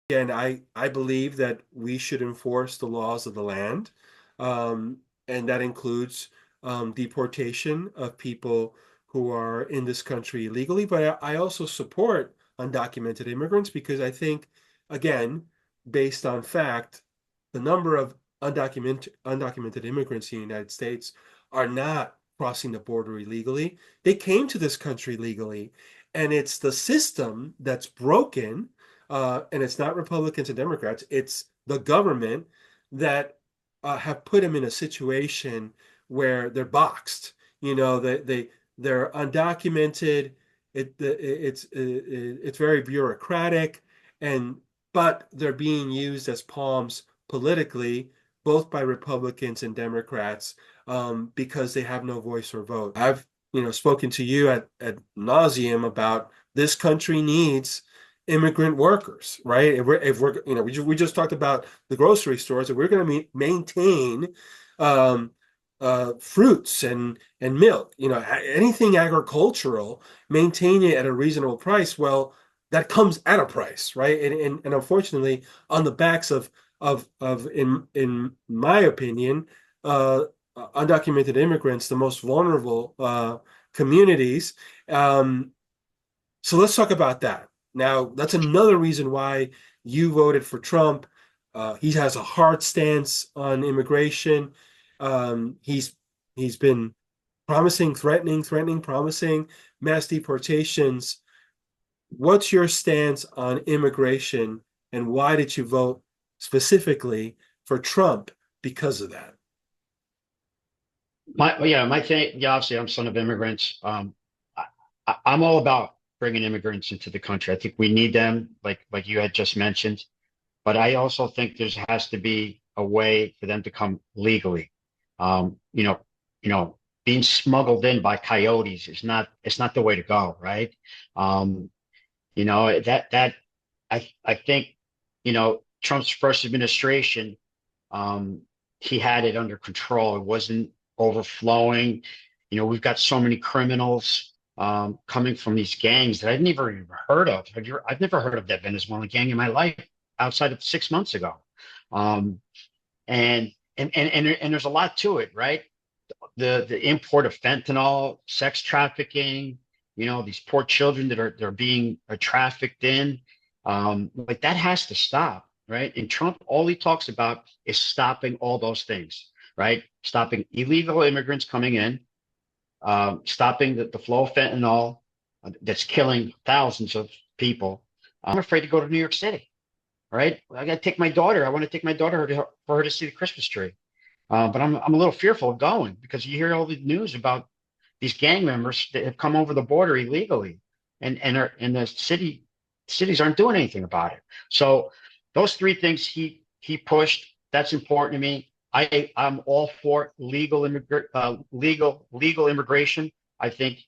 Again, I believe that we should enforce the laws of the land, um, and that includes deportation of people who are in this country illegally. But I also support undocumented immigrants because I think, again, based on fact, the number of undocumented immigrants in the United States are not crossing the border illegally. They came to this country legally, and it's the system that's broken, and it's not Republicans and Democrats, it's the government that have put them in a situation where they're boxed. They're undocumented. It's very bureaucratic, and but they're being used as pawns politically, both by Republicans and Democrats, because they have no voice or vote. I've spoken to you at nauseum about this country needs immigrant workers, right? If we're we just talked about the grocery stores. If we're going to maintain um, fruits and milk, anything agricultural, maintain it at a reasonable price. Well, that comes at a price, right? And unfortunately, on the backs of in my opinion, uh, undocumented immigrants, the most vulnerable communities. Um, so let's talk about that. Now, that's another reason why you voted for Trump. He has a hard stance on immigration. He's been promising, threatening, promising mass deportations. What's your stance on immigration, and why did you vote specifically for Trump because of that? My thing, yeah, obviously I'm son of immigrants. I'm all about bringing immigrants into the country. I think we need them, like you had just mentioned. But I also think there has to be a way for them to come legally. Um, you know, being smuggled in by coyotes is not it's not the way to go, right? Um, that I think, Trump's first administration, um, he had it under control. It wasn't overflowing. We've got so many criminals coming from these gangs that I'd never even heard of. I've never heard of that Venezuelan gang in my life outside of 6 months ago. Um, and there's a lot to it, right? The import of fentanyl, sex trafficking, these poor children that are being trafficked in, like that has to stop, right? And Trump, all he talks about is stopping all those things, right? Stopping illegal immigrants coming in, stopping the flow of fentanyl that's killing thousands of people. I'm afraid to go to New York City, right? I got to take my daughter. I want to take my daughter for her to see the Christmas tree. But I'm a little fearful of going because you hear all the news about these gang members that have come over the border illegally, and the cities aren't doing anything about it. So those three things he pushed. That's important to me. I'm all for legal immigration. I think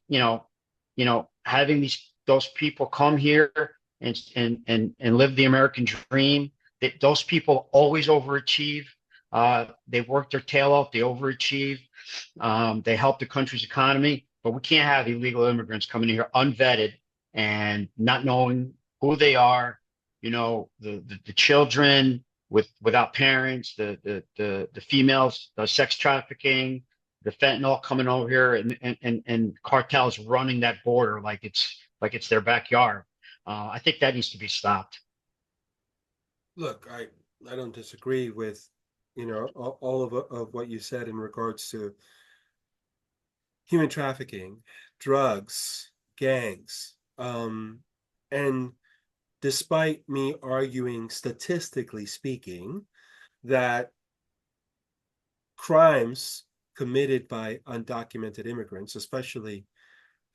having those people come here and live the American dream. That those people always overachieve. They work their tail off. They overachieve. They help the country's economy, but we can't have illegal immigrants coming in here unvetted and not knowing who they are. The children without parents, the females, the sex trafficking, the fentanyl coming over here, and cartels running that border like it's their backyard. I think that needs to be stopped. Look, I don't disagree with all of what you said in regards to human trafficking, drugs, gangs. And despite me arguing, statistically speaking, that crimes committed by undocumented immigrants, especially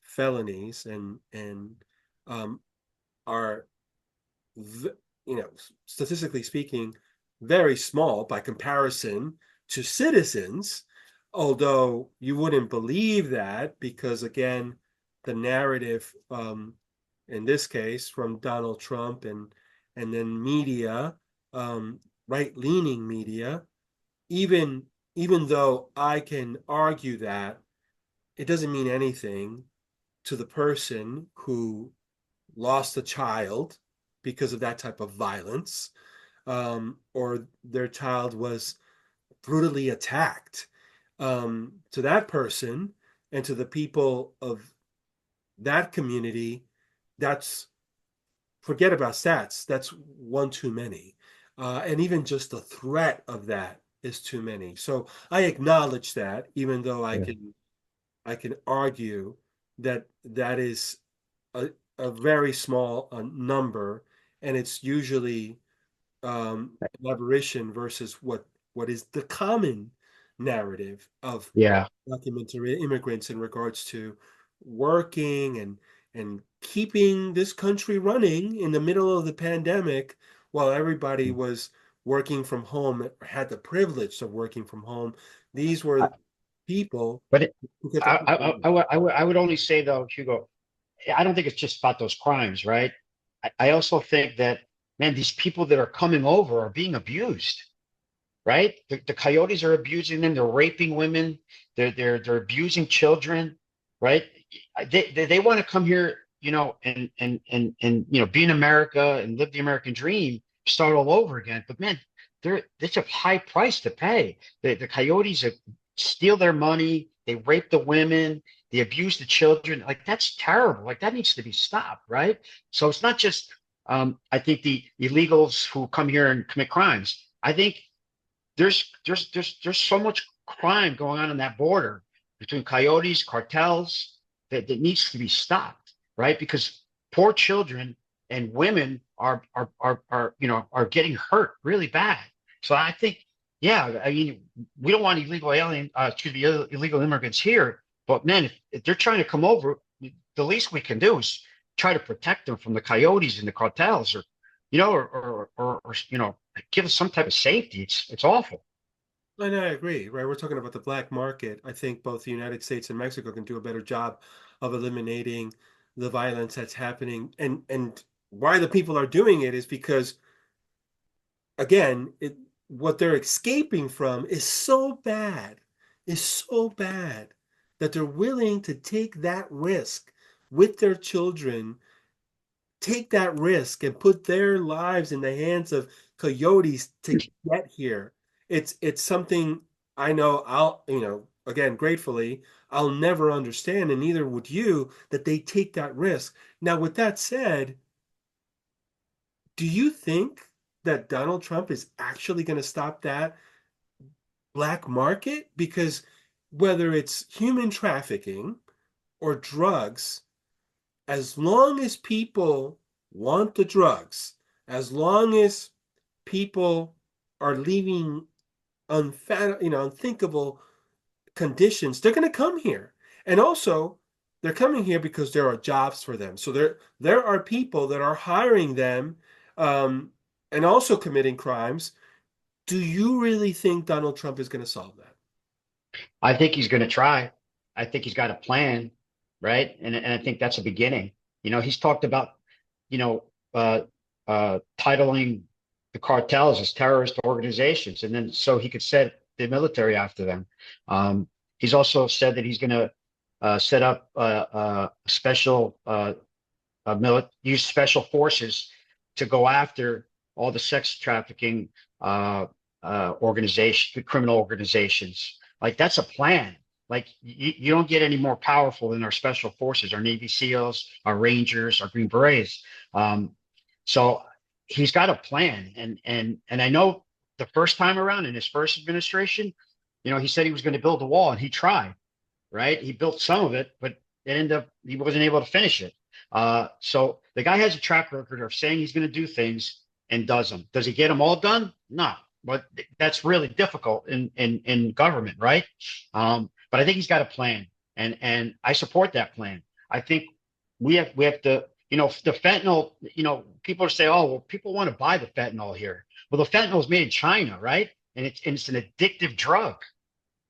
felonies, and um, are, statistically speaking, very small by comparison to citizens, although you wouldn't believe that because, again, the narrative, in this case, from Donald Trump and then media, right-leaning media, even even though I can argue that, it doesn't mean anything to the person who lost a child, because of that type of violence, or their child was brutally attacked. To that person and to the people of that community, that's forget about stats. That's one too many. And even just the threat of that is too many. So I acknowledge that, even though Yeah. I can argue that that is a, a very small number, and it's usually an aberration versus what is the common narrative of Yeah. documented immigrants in regards to working and keeping this country running in the middle of the pandemic while everybody was working from home, had the privilege of working from home. These I- were people But it, who get the I would only say though, Hugo, I don't think it's just about those crimes, right? I also think that, man, these people that are coming over are being abused, right? The coyotes are abusing them. They're raping women. They're abusing children, right? They want to come here, be in America and live the American dream, start all over again. But man, it's a high price to pay. The coyotes steal their money. They rape the women. They abuse the children. Like that's terrible. Like that needs to be stopped, right? So it's not just I think the illegals who come here and commit crimes. I think there's so much crime going on that border between coyotes, cartels that needs to be stopped, right? Because poor children and women are getting hurt really bad. So I think, yeah, I mean, we don't want illegal immigrants here, but man, if they're trying to come over, the least we can do is try to protect them from the coyotes and the cartels, or give us some type of safety. It's awful. And I agree, right? We're talking about the black market. I think both the United States and Mexico can do a better job of eliminating the violence that's happening. And why the people are doing it is because, again, what they're escaping from is so bad that they're willing to take that risk with their children, take that risk and put their lives in the hands of coyotes to get here. It's something I know again, gratefully, I'll never understand, and neither would you, that they take that risk. Now, with that said, do you think that Donald Trump is actually going to stop that black market? Because whether it's human trafficking or drugs, as long as people want the drugs, as long as people are leaving unthinkable conditions, they're going to come here. And also, they're coming here because there are jobs for them. So there are people that are hiring them, um, and also committing crimes. Do you really think Donald Trump is going to solve that? I think he's going to try. I think he's got a plan, right? And I think that's a beginning. He's talked about, you know, titling the cartels as terrorist organizations, and then so he could set the military after them. He's also said that he's going to set up special use special forces to go after all the sex trafficking the criminal organizations. Like that's a plan. Like you don't get any more powerful than our special forces, our Navy SEALs, our Rangers, our Green Berets. Um, so he's got a plan, and I know the first time around in his first administration, he said he was going to build a wall, and he tried, right? He built some of it, but it ended up he wasn't able to finish it. So the guy has a track record of saying he's going to do things and does them. Does he get them all done? No, but that's really difficult in government, right? But I think he's got a plan, and I support that plan. I think we have to, the fentanyl. People say, oh, well, people want to buy the fentanyl here. Well, the fentanyl is made in China, right? And it's an addictive drug.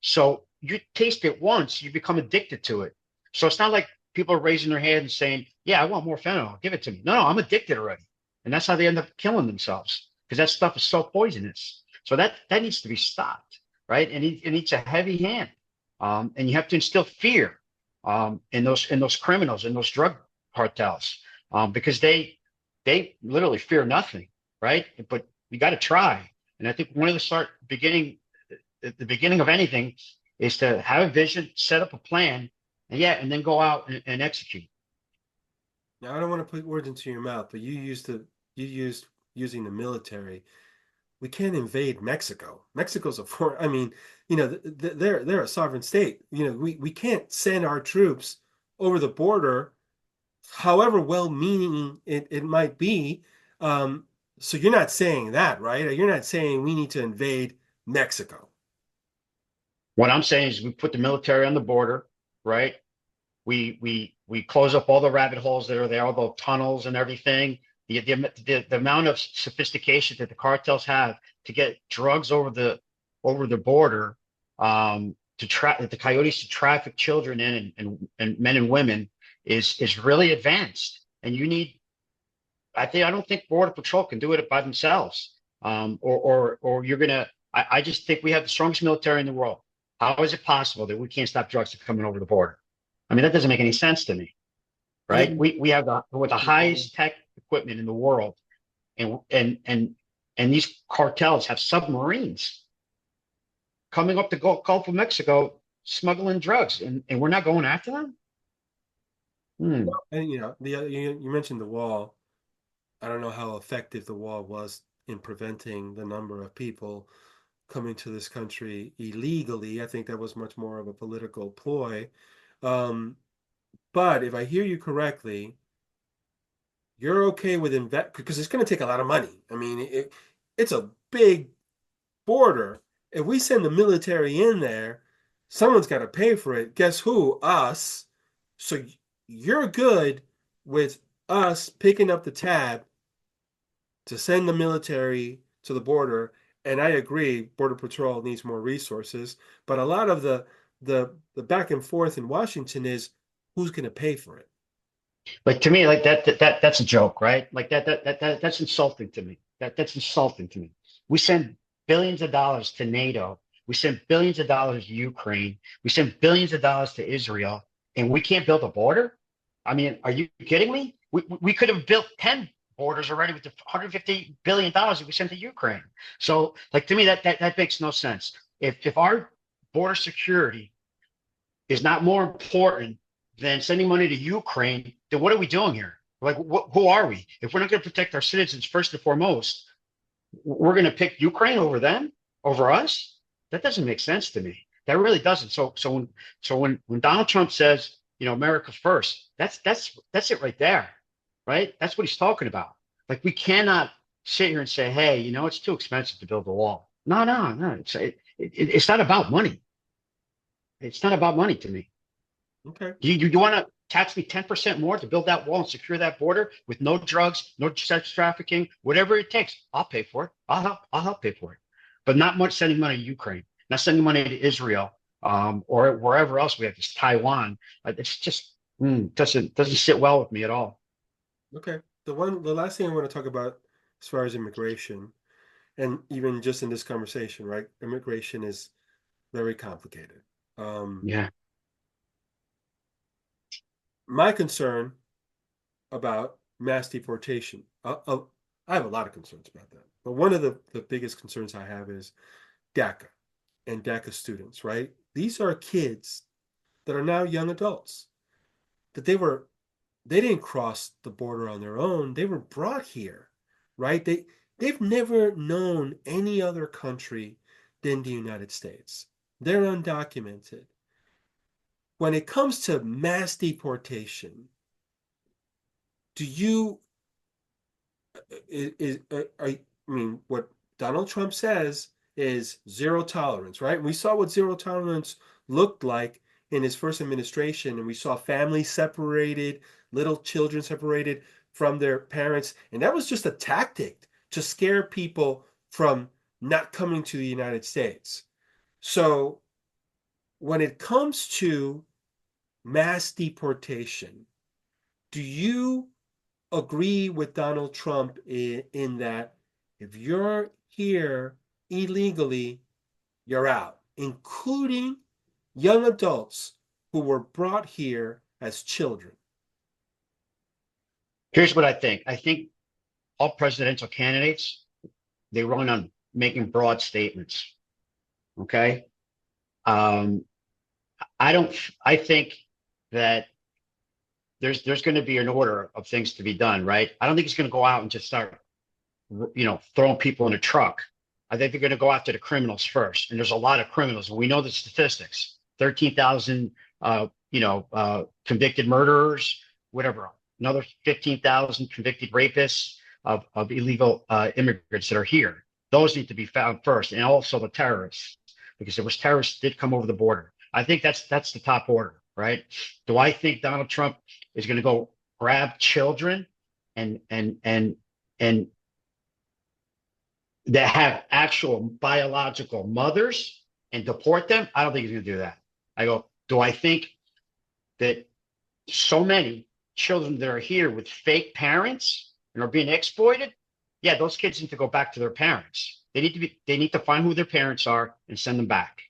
So you taste it once, you become addicted to it. So it's not like people are raising their hand and saying, "Yeah, I want more fentanyl. Give it to me." No, no, I'm addicted already, and that's how they end up killing themselves because that stuff is so poisonous. So that needs to be stopped, right? And it needs a heavy hand, and you have to instill fear in those criminals in those drug cartels because they literally fear nothing, right? But you got to try. And I think one of the start beginning, the beginning of anything is to have a vision, set up a plan, and yeah, and then go out and execute. Now, I don't want to put words into your mouth, but you used using the military. We can't invade Mexico. Mexico's a foreign. I mean, they're a sovereign state. We can't send our troops over the border, however well-meaning it might be. Um, so you're not saying that, right? You're not saying we need to invade Mexico. What I'm saying is we put the military on the border, right? We close up all the rabbit holes that are there, all the tunnels and everything. The amount of sophistication that the cartels have to get drugs over the border, to the coyotes to traffic children in and men and women is really advanced. And you need, I don't think Border Patrol can do it by themselves. Or you're gonna. I just think we have the strongest military in the world. How is it possible that we can't stop drugs from coming over the border? I mean, that doesn't make any sense to me, I right? think We have with the highest tech equipment in the world, and and and and these cartels have submarines coming up the Gulf of Mexico smuggling drugs, and we're not going after them. Hmm. and you mentioned the wall. I don't know how effective the wall was in preventing the number of people coming to this country illegally. I think that was much more of a political ploy. Um, but if I hear you correctly, you're okay with invest because it's going to take a lot of money. I mean, it's a big border. If we send the military in there, someone's got to pay for it. Guess who? Us. So you're good with us picking up the tab to send the military to the border. And I agree, Border Patrol needs more resources. But a lot of the back and forth in Washington is who's going to pay for it. Like to me, like that's a joke, right? Like that's insulting to me. That's insulting to me. We send billions of dollars to NATO. We send billions of dollars to Ukraine. We send billions of dollars to Israel, and we can't build a border. I mean, are you kidding me? We could have built 10 borders already with the $150 billion that we sent to Ukraine. So, like to me, that makes no sense. If our border security is not more important than sending money to Ukraine, then what are we doing here? Like, who are we? If we're not going to protect our citizens first and foremost, we're going to pick Ukraine over them, over us? That doesn't make sense to me. That really doesn't. So when Donald Trump says, America first, that's it right there, right? That's what he's talking about. Like we cannot sit here and say, hey, it's too expensive to build a wall. No, no, no. It's not about money. It's not about money to me. Okay. You want to tax me 10% more to build that wall and secure that border with no drugs, no sex trafficking, whatever it takes? I'll pay for it. I'll help pay for it. But not much sending money to Ukraine, not sending money to Israel, or wherever else we have this Taiwan. It's just doesn't sit well with me at all. Okay. The last thing I want to talk about as far as immigration, and even just in this conversation, right? Immigration is very complicated. Um, Yeah. my concern about mass deportation, I have a lot of concerns about that. But one of the biggest concerns I have is DACA and DACA students, right? These are kids that are now young adults that they didn't cross the border on their own. They were brought here, right? They've never known any other country than the United States. They're undocumented. When it comes to mass deportation, do you I mean, what Donald Trump says is zero tolerance, right? We saw what zero tolerance looked like in his first administration, and we saw families separated, little children separated from their parents, and that was just a tactic to scare people from not coming to the United States. So when it comes to mass deportation, do you agree with Donald Trump in that if you're here illegally, you're out, including young adults who were brought here as children? Here's what I think. I think all presidential candidates, they run on making broad statements. Okay. Um, I don't, I think that there's going to be an order of things to be done, right? I don't think he's going to go out and just start, throwing people in a truck. I think they're going to go after the criminals first. And there's a lot of criminals. We know the statistics, 13,000, convicted murderers, whatever, another 15,000 convicted rapists of illegal immigrants that are here. Those need to be found first. And also the terrorists, because there was terrorists did come over the border. I think that's the top order, right? Do I think Donald Trump is going to go grab children and that have actual biological mothers and deport them? I don't think he's going to do that. I go, do I think that so many children that are here with fake parents and are being exploited? Yeah, those kids need to go back to their parents. They need to find who their parents are and send them back.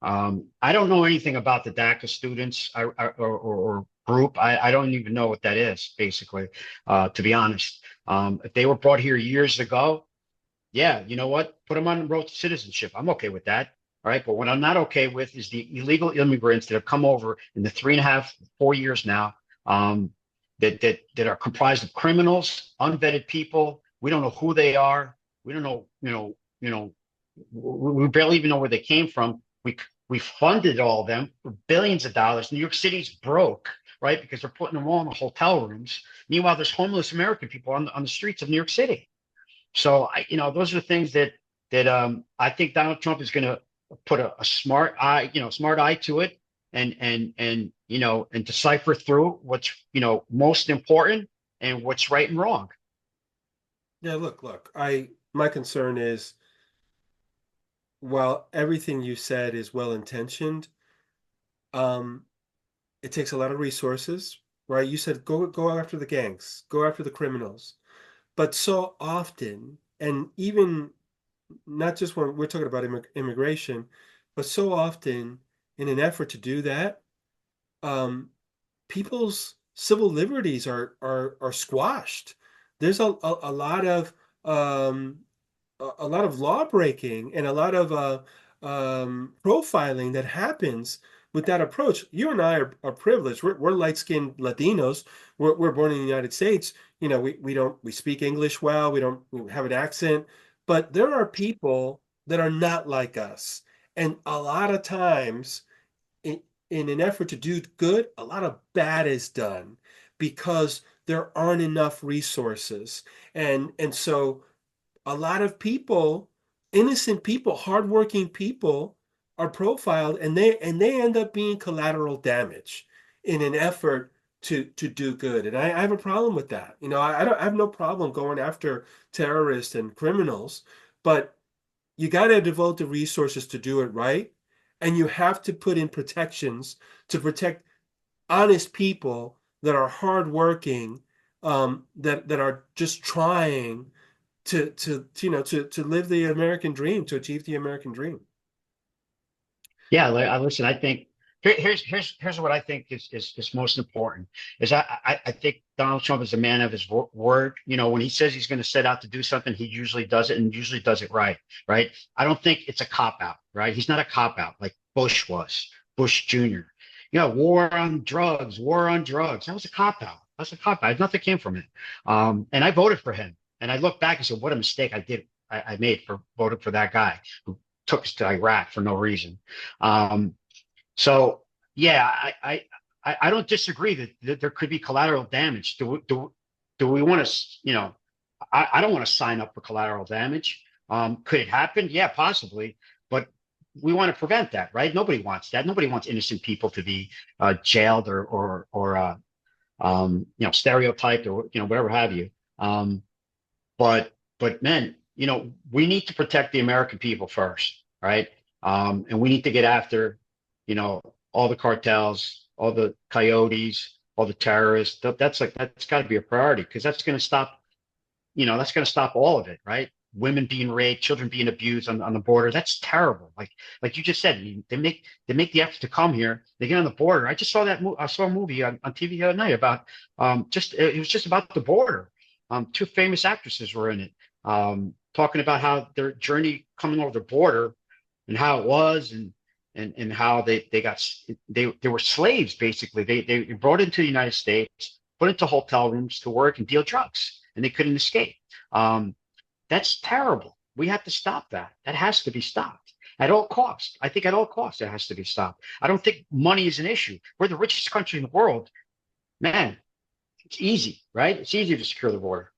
I don't know anything about the DACA students or group. I don't even know what that is, basically, to be honest. If they were brought here years ago, yeah, you know what? Put them on the road to citizenship. I'm okay with that. All right. But what I'm not okay with is the illegal immigrants that have come over in the 3.5, 4 years now, that are comprised of criminals, unvetted people. We don't know who they are. We don't know, we barely even know where they came from. We funded all of them for billions of dollars. New York City's broke, right? Because they're putting them all in the hotel rooms. Meanwhile, there's homeless American people on the streets of New York City. So those are things that I think Donald Trump is going to put a smart eye to it, and decipher through what's most important and what's right and wrong. Yeah, look, my concern is, while everything you said is well intentioned, um, it takes a lot of resources, right? You said go after the gangs, go after the criminals. But so often, and even not just when we're talking about immigration, but so often in an effort to do that, um, people's civil liberties are squashed. There's a lot of um, a lot of law breaking and a lot of profiling that happens with that approach. You and I are privileged. We're light-skinned Latinos. We're born in the United States. We speak English well. We have an accent, but there are people that are not like us, and a lot of times, in, in an effort to do good, a lot of bad is done because there aren't enough resources, and so a lot of people, innocent people, hardworking people, are profiled, and they end up being collateral damage in an effort to do good. And I have a problem with that. I have no problem going after terrorists and criminals, but you got to devote the resources to do it right, and you have to put in protections to protect honest people that are hardworking, that are just trying to live the American dream, to achieve the American dream. Yeah, I listen. I think here's what I think is most important is I think Donald Trump is a man of his word. When he says he's going to set out to do something, he usually does it and usually does it right. Right. I don't think it's a cop out. Right. He's not a cop out like Bush was, Bush Jr. War on drugs, war on drugs. That was a cop out. That's a cop out. Nothing came from it. And I voted for him. And I look back and said, what a mistake I did. I made for voting for that guy who took us to Iraq for no reason. Um, so yeah, I don't disagree that there could be collateral damage. Do we want to, I don't want to sign up for collateral damage. Could it happen? Yeah, possibly. But we want to prevent that, right? Nobody wants that. Nobody wants innocent people to be jailed or stereotyped or, whatever have you. But men, we need to protect the American people first, right? And we need to get after, all the cartels, all the coyotes, all the terrorists. That's got to be a priority because that's going to stop all of it, right? Women being raped, children being abused on the border. That's terrible. Like you just said, they make the effort to come here. They get on the border. I just saw that. I saw a movie on TV the other night about it was just about the border. Two famous actresses were in it, talking about how their journey coming over the border and how it was, and how they got they were slaves basically. They were brought into the United States, put into hotel rooms to work and deal drugs, and they couldn't escape. Um, that's terrible. We have to stop that. That has to be stopped at all costs. I think at all costs it has to be stopped. I don't think money is an issue. We're the richest country in the world, man. It's easy, right? It's easy to secure the border.